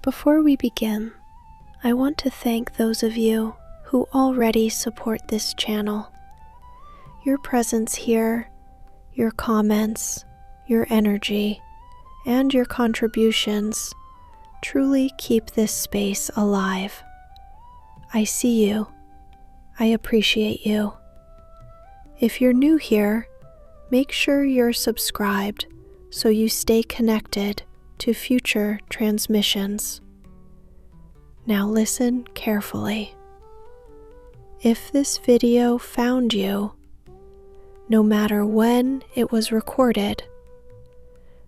Before we begin, I want to thank those of you who already support this channel. Your presence here, your comments, your energy, and your contributions truly keep this space alive. I see you. I appreciate you. If you're new here, make sure you're subscribed so you stay connected to future transmissions. Now listen carefully. If this video found you, no matter when it was recorded,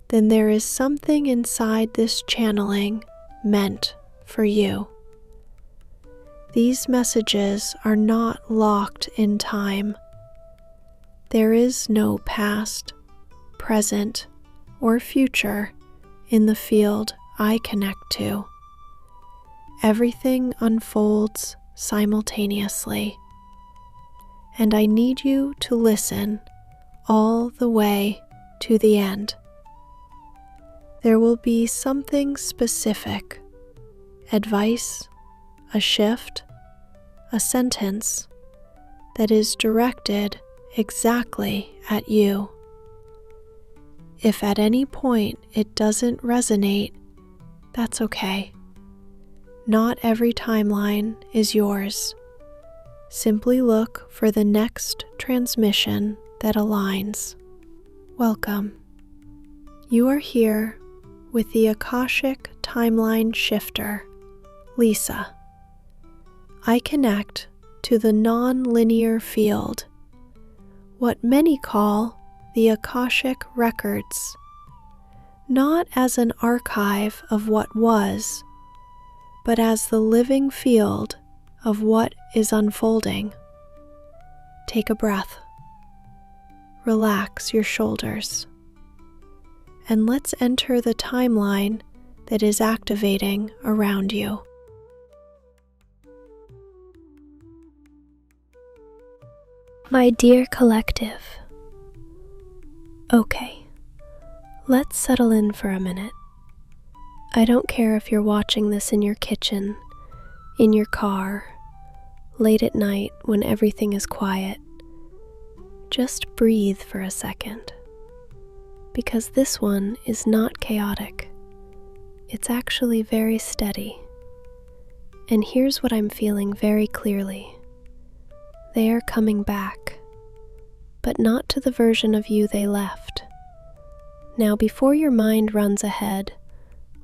then there is something inside this channeling meant for you. These messages are not locked in time. There is no past, present, or future in the field I connect to. Everything unfolds simultaneously, and I need you to listen all the way to the end. There will be something specific, advice, a shift, a sentence that is directed exactly at you. If at any point it doesn't resonate, that's okay. Not every timeline is yours. Simply look for the next transmission that aligns. Welcome. You are here with the Akashic Timeline Shifter, Lisa. I connect to the nonlinear field, what many call the Akashic Records, not as an archive of what was, but as the living field of what is unfolding. Take a breath. Relax your shoulders. And let's enter the timeline that is activating around you. My dear collective. Okay, let's settle in for a minute. I don't care if you're watching this in your kitchen, in your car, late at night when everything is quiet. Just breathe for a second. Because this one is not chaotic. It's actually very steady. And here's what I'm feeling very clearly. They are coming back, but not to the version of you they left. Now, before your mind runs ahead,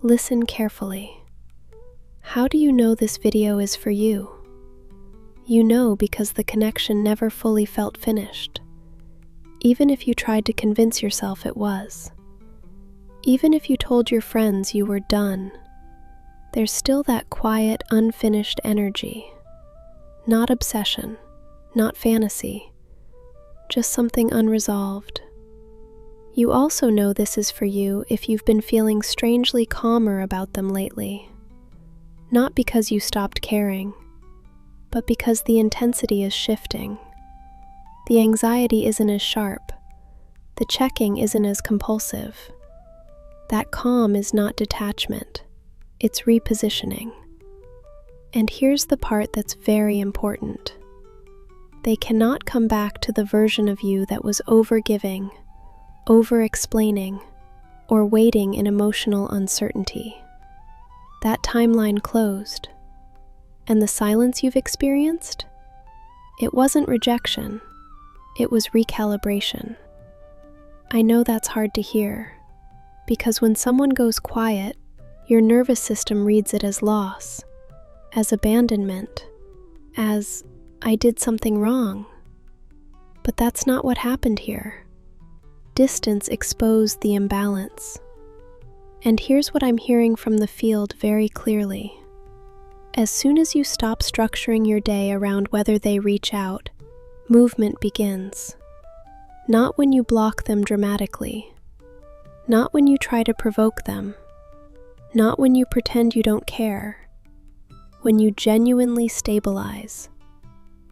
listen carefully. How do you know this video is for you? You know because the connection never fully felt finished. Even if you tried to convince yourself it was. Even if you told your friends you were done, there's still that quiet, unfinished energy. Not obsession, not fantasy, just something unresolved. You also know this is for you if you've been feeling strangely calmer about them lately. Not because you stopped caring, but because the intensity is shifting. The anxiety isn't as sharp. The checking isn't as compulsive. That calm is not detachment. It's repositioning. And here's the part that's very important. They cannot come back to the version of you that was over-giving, over-explaining, or waiting in emotional uncertainty. That timeline closed. And the silence you've experienced? It wasn't rejection. It was recalibration. I know that's hard to hear, because when someone goes quiet, your nervous system reads it as loss, as abandonment, as I did something wrong. But that's not what happened here. Distance exposed the imbalance. And here's what I'm hearing from the field very clearly. As soon as you stop structuring your day around whether they reach out, movement begins. Not when you block them dramatically. Not when you try to provoke them. Not when you pretend you don't care. When you genuinely stabilize.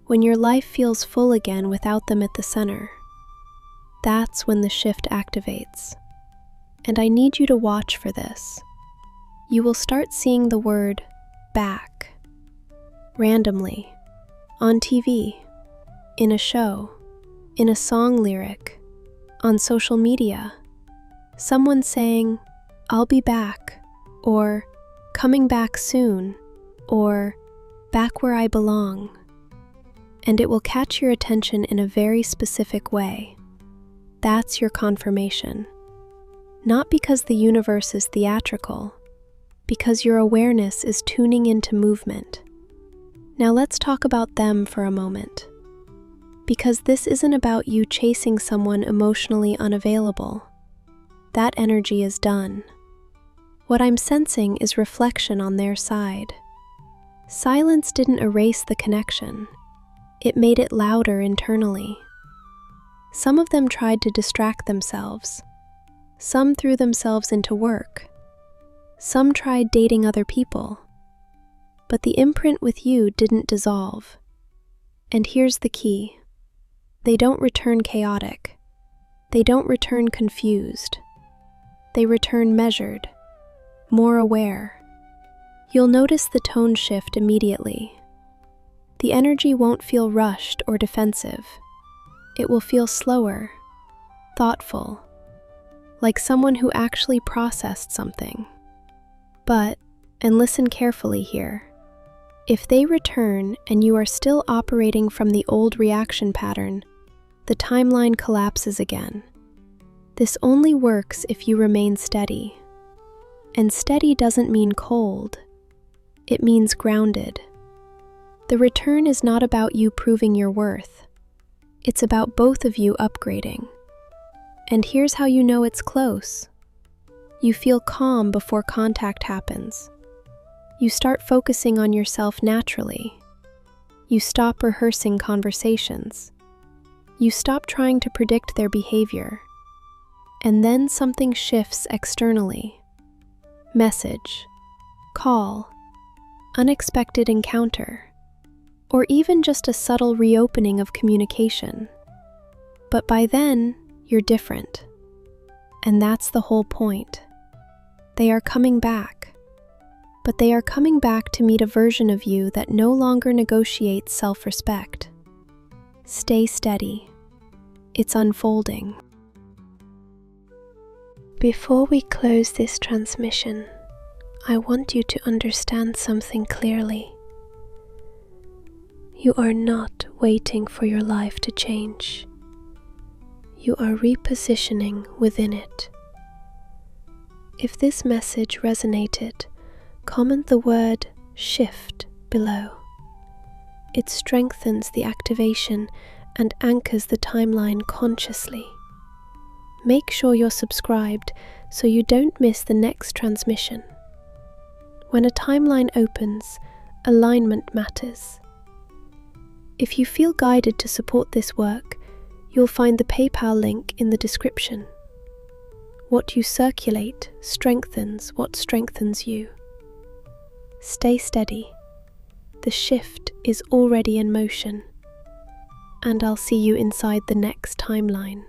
When your life feels full again without them at the center. That's when the shift activates. And I need you to watch for this. you will start seeing the word back randomly on TV, in a show, in a song lyric, on social media. Someone saying, "I'll be back," or "coming back soon," or "back where I belong." And it will catch your attention in a very specific way. That's your confirmation. Not because the universe is theatrical, because your awareness is tuning into movement. Now let's talk about them for a moment. Because this isn't about you chasing someone emotionally unavailable. That energy is done. What I'm sensing is reflection on their side. Silence didn't erase the connection. It made it louder internally. Some of them tried to distract themselves. Some threw themselves into work. Some tried dating other people. But the imprint with you didn't dissolve. And here's the key. They don't return chaotic. They don't return confused. They return measured, more aware. You'll notice the tone shift immediately. The energy won't feel rushed or defensive. It will feel slower, thoughtful, like someone who actually processed something. But, and listen carefully here, if they return and you are still operating from the old reaction pattern, the timeline collapses again. This only works if you remain steady. And steady doesn't mean cold. It means grounded. The return is not about you proving your worth. It's about both of you upgrading. And here's how you know it's close. You feel calm before contact happens. You start focusing on yourself naturally. You stop rehearsing conversations. You stop trying to predict their behavior. And then something shifts externally. Message, call, unexpected encounter, or even just a subtle reopening of communication. But by then, you're different. And that's the whole point. They are coming back. But they are coming back to meet a version of you that no longer negotiates self-respect. Stay steady. It's unfolding. Before we close this transmission, I want you to understand something clearly. You are not waiting for your life to change. You are repositioning within it. If this message resonated, comment the word "shift" below. It strengthens the activation and anchors the timeline consciously. Make sure you're subscribed so you don't miss the next transmission. When a timeline opens, alignment matters. If you feel guided to support this work, you'll find the PayPal link in the description. What you circulate strengthens what strengthens you. Stay steady. The shift is already in motion. And I'll see you inside the next timeline.